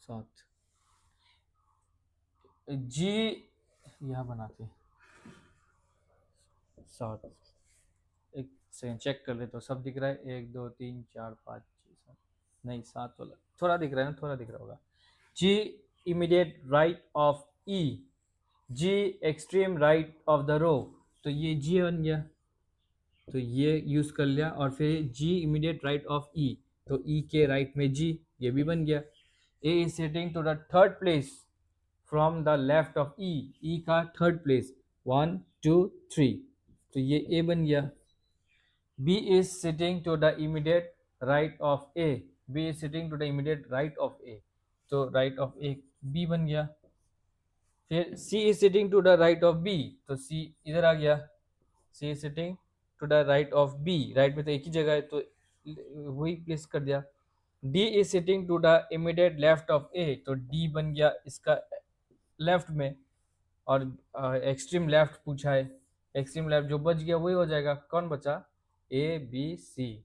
सात। जी यहाँ बनाते सात, एक सेकंड चेक कर ले तो सब दिख रहा है, एक दो तीन चार पाँच छः सात, नहीं सात वाला थोड़ा दिख रहा है ना, थोड़ा दिख रहा होगा। G immediate right of E, G extreme right of the row, तो ये जी बन गया, तो ये यूज कर लिया, और फिर जी इमीडिएट राइट ऑफ ई, तो ई के राइट में जी, ये भी बन गया। A is sitting to the third place from the left of E, E का third place, one two three, तो ये ए बन गया। B is sitting to the immediate right of A, B is sitting to the immediate right of A, तो right of A B बन गया। फिर C is sitting to the right of B, तो C इधर आ गया, C is sitting to the right of B, right में तो एक ही जगह है तो वही प्लेस कर दिया। D is sitting to the immediate left of A, तो डी बन गया इसका लेफ्ट में, और एक्सट्रीम लेफ्ट पूछा है, एक्सट्रीम लेफ्ट जो बच गया वही हो जाएगा। कौन बचा? A B C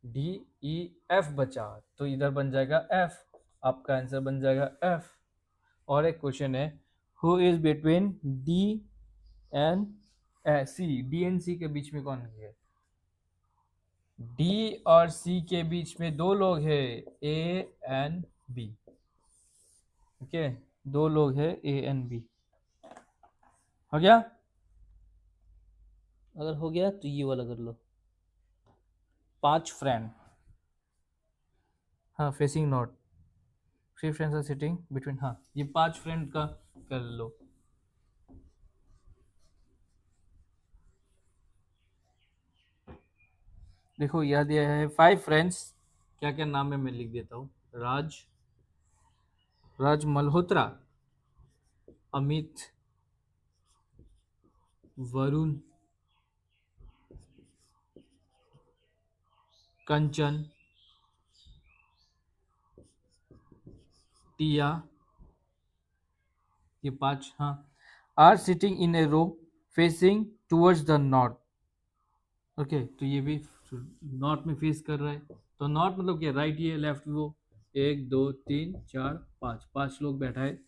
D E F बचा, तो इधर बन जाएगा एफ। आपका आंसर बन जाएगा एफ। और एक क्वेश्चन है, who is between D and C? D and C के बीच में कौन है? डी और सी के बीच में दो लोग हैं, ए एंड बी। ओके, दो लोग हैं, ए एंड बी। हो गया? अगर हो गया तो ये वाला कर लो। 5 फ्रेंड, हाँ facing north. 3 friends are sitting between, हाँ ये 5 फ्रेंड का कर लो। देखो यह दिया है 5 फ्रेंड्स, क्या क्या नाम है मैं लिख देता हूँ। राज मल्होत्रा, अमित, वरुण, कंचन, टिया, ये 5, हाँ, are sitting in a row facing towards the north. Okay, तो ये भी नॉर्थ में फेस कर रहा है। तो नॉर्थ मतलब क्या, राइट ये लेफ्ट वो। 1 2 3 4 5, 5 लोग बैठा है।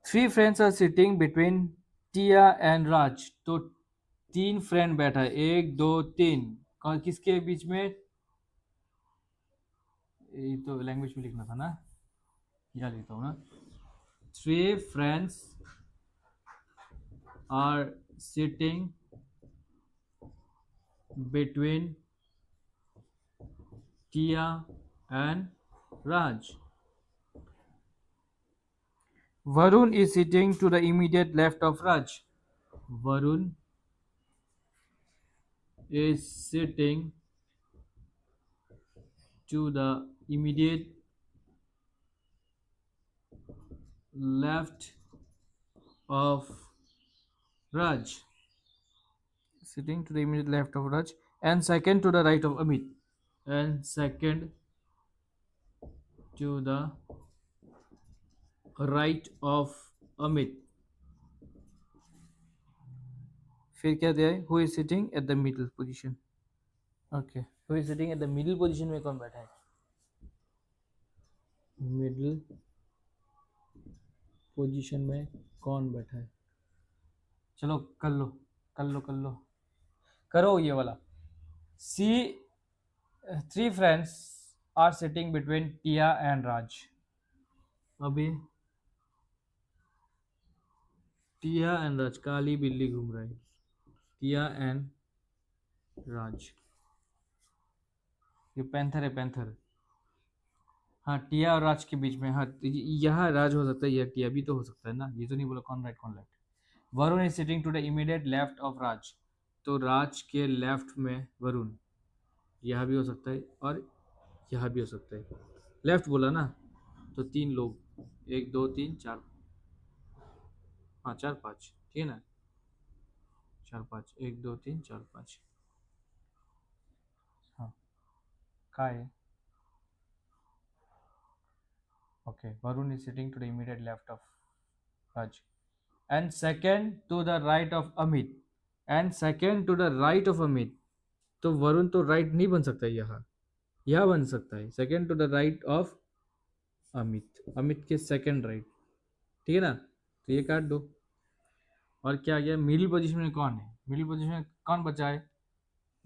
3 friends are sitting between Tia and Raj, तो 3 फ्रेंड बैठा है, 1 2 3, और किसके बीच में? ये तो लैंग्वेज में लिखना था ना, क्या लिखता हूँ ना। 3 friends are sitting between Tia and Raj. Varun is sitting to the immediate left of Raj. Varun is sitting to the immediate left of Raj. Sitting to the immediate left of Raj, and second to the right of Amit. And second to the right of Amit. फिर क्या दिया है? Who is sitting at the middle position? Okay. Who is sitting at the middle position में कौन बैठा है? Middle position में कौन बैठा है? चलो कर लो, कर लो, कर लो, करो ये वाला। See 3 friends are sitting between Tia and Raj. अभी टिया एंड राज, काली बिल्ली घूम रहा है। टिया एंड राज, ये पैंथर है, पैंथर। हाँ टिया और राज के बीच में, हाँ यहाँ राज हो सकता है, यह टिया भी तो हो सकता है ना, ये तो नहीं बोला कौन राइट कौन left. Varun is sitting to the immediate left of Raj, तो राज के लेफ्ट में वरुण, यह भी हो सकता है और यह भी हो सकता है। लेफ्ट बोला ना, तो 3 लोग, 1 2 3 4, हाँ 4 5, ठीक है ना, 4 5, 1 2 3 4 5, हाँ कहाँ है? Okay, Varun is sitting to the immediate left of Raj, and second to the right of Amit, and second to the right of Amit, तो वरुण तो राइट नहीं बन सकता, यहाँ यह बन सकता है, second to the right of Amit, Amit के सेकेंड राइट, ठीक है ना, तो ये काट दो। और क्या आ गया? मिडिल पोजीशन में कौन है? मिडिल पोजीशन में कौन बचा है?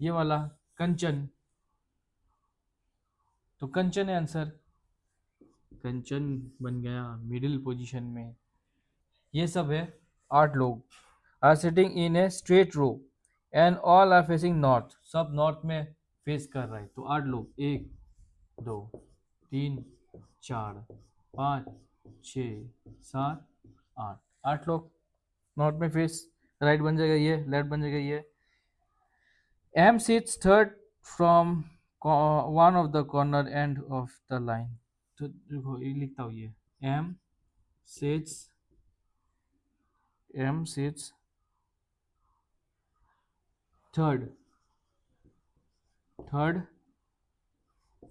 ये वाला कंचन, तो कंचन है आंसर, कंचन बन गया मिडिल पोजीशन में। ये सब है 8 लोग, are sitting in a straight row and all are facing north, सब नॉर्थ में फेस कर रहा है, तो 8 लोग, 1 2 3 4 5 6 7 8, 8 लोग नॉर्थ में फेस, राइट बन जाएगा ये, लेफ्ट बन जाएगा ये। M sits third from one of the corner end of the line, तो देखो ये लिखता हूँ ये, M sits third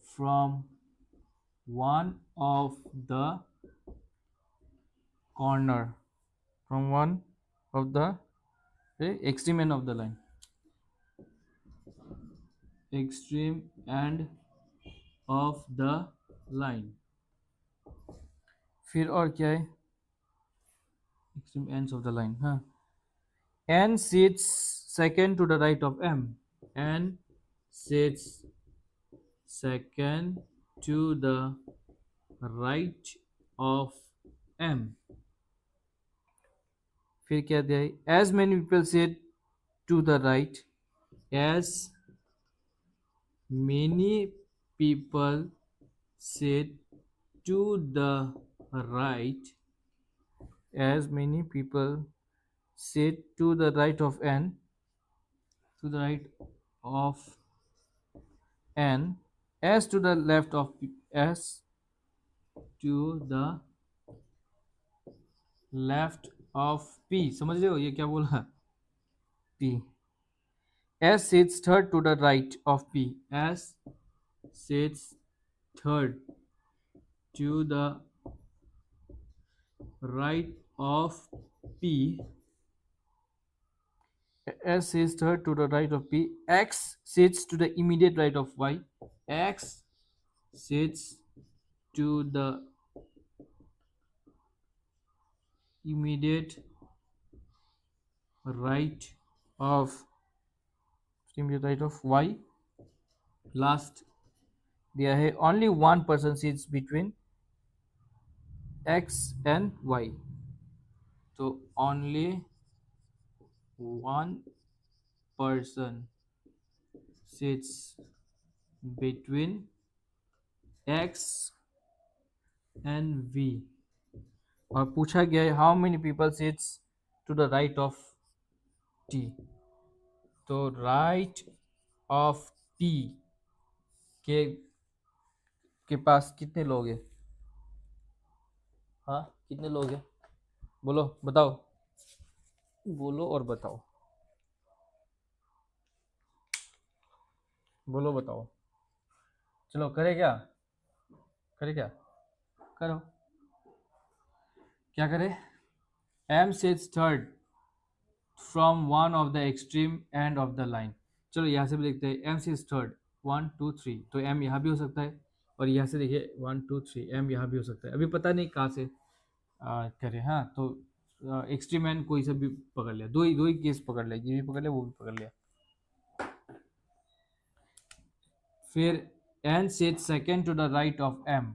from one of the corner, from one of the extreme end of the line, extreme end of the line. फिर और क्या है, extreme ends of the line, हाँ। N sits second to the right of M. N sits second to the right of M. फिर क्या दिया है, as many people sit to the right, as many people sit to the right, as many people sit to the right of N, to the right of N, as to the left of P, as to the left of P, समझ रहे हो ये क्या बोला, P, S sits third to the right of P, S sits third to the right of P, S sits third to the right of P, X sits to the immediate right of Y, X sits to the immediate right of Y। Last दिया है only one person sits between X and Y, तो only one person sits between X and V। और पूछा गया है how many people sits to the right of T, तो right of T के पास कितने लोग हैं, हाँ कितने लोग हैं, बोलो बताओ, बोलो और बताओ, बोलो बताओ, चलो करे क्या, करे क्या, करो, क्या करे, M sits third from one of the extreme end of the line। चलो यहाँ से भी देखते हैं, M sits third 1 2 3, तो M यहाँ भी हो सकता है, और यहाँ से देखिए 1 2 3, M यहाँ भी हो सकता है, अभी पता नहीं कहाँ से करें, हाँ तो एक्सट्रीम एंड कोई सा भी पकड़ लिया, दो ही केस पकड़ लिया, ये भी पकड़ लिया वो भी पकड़ लिया। फिर N sits second to the right of M,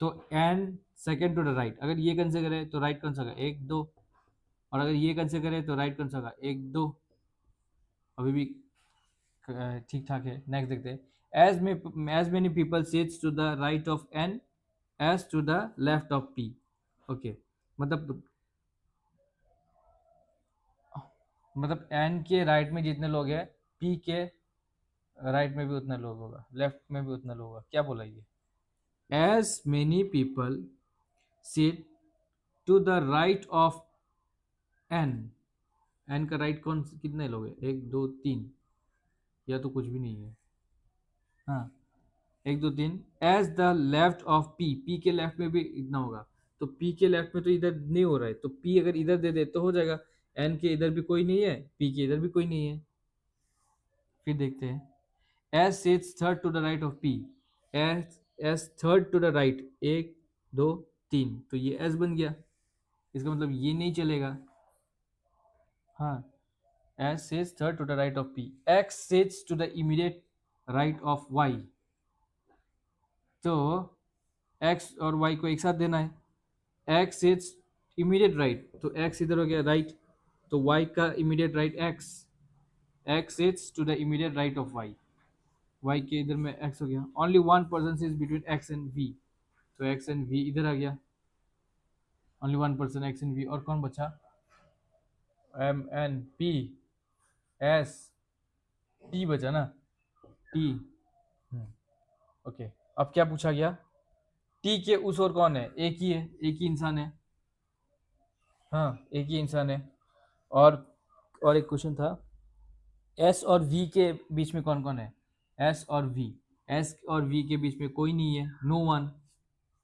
तो N second to the right, अगर ये कंसिडर करें तो राइट कौन सा होगा 1 2, और अगर ये कंसिडर करें तो राइट कौन सा होगा 1 2, अभी भी ठीक ठाक है। नेक्स्ट देखते हैं, as many people sits to the right of N as to the left of P। Okay मतलब N के राइट में जितने लोग हैं P के राइट में भी उतने लोग होगा, लेफ्ट में भी उतने लोग होगा, क्या बोला ये, as many people sit to the right of N, N का राइट कौन कितने लोग हैं 1 2 3, या तो कुछ भी नहीं है, हाँ 1 2 3, as the left of P, P के लेफ्ट में भी इतना होगा, तो P के लेफ्ट में तो इधर नहीं हो रहा है, तो P अगर इधर दे दे तो हो जाएगा, N के इधर भी कोई नहीं है, P के इधर भी कोई नहीं है। फिर देखते हैं, S sits third to the right of P, S third to the right 1 2 3, तो ये S बन गया, इसका मतलब ये नहीं चलेगा, हाँ S sits third to the right of P, X sits to the immediate right of Y, तो x और y को एक साथ देना है, x इट्स इमीडिएट राइट, तो x इधर हो गया राइट, तो y का immediate right x it's to the immediate right of y के इधर में x हो गया, only one person is between x and v, तो x एंड v इधर आ गया, only one person x and v, और कौन बचा, m n p s t बचा ना, t, ओके अब क्या पूछा गया, टी के उस और कौन है, एक ही इंसान है, हाँ एक ही इंसान है, और एक क्वेश्चन था, एस और वी के बीच में कौन कौन है, एस और वी के बीच में कोई नहीं है, नो वन,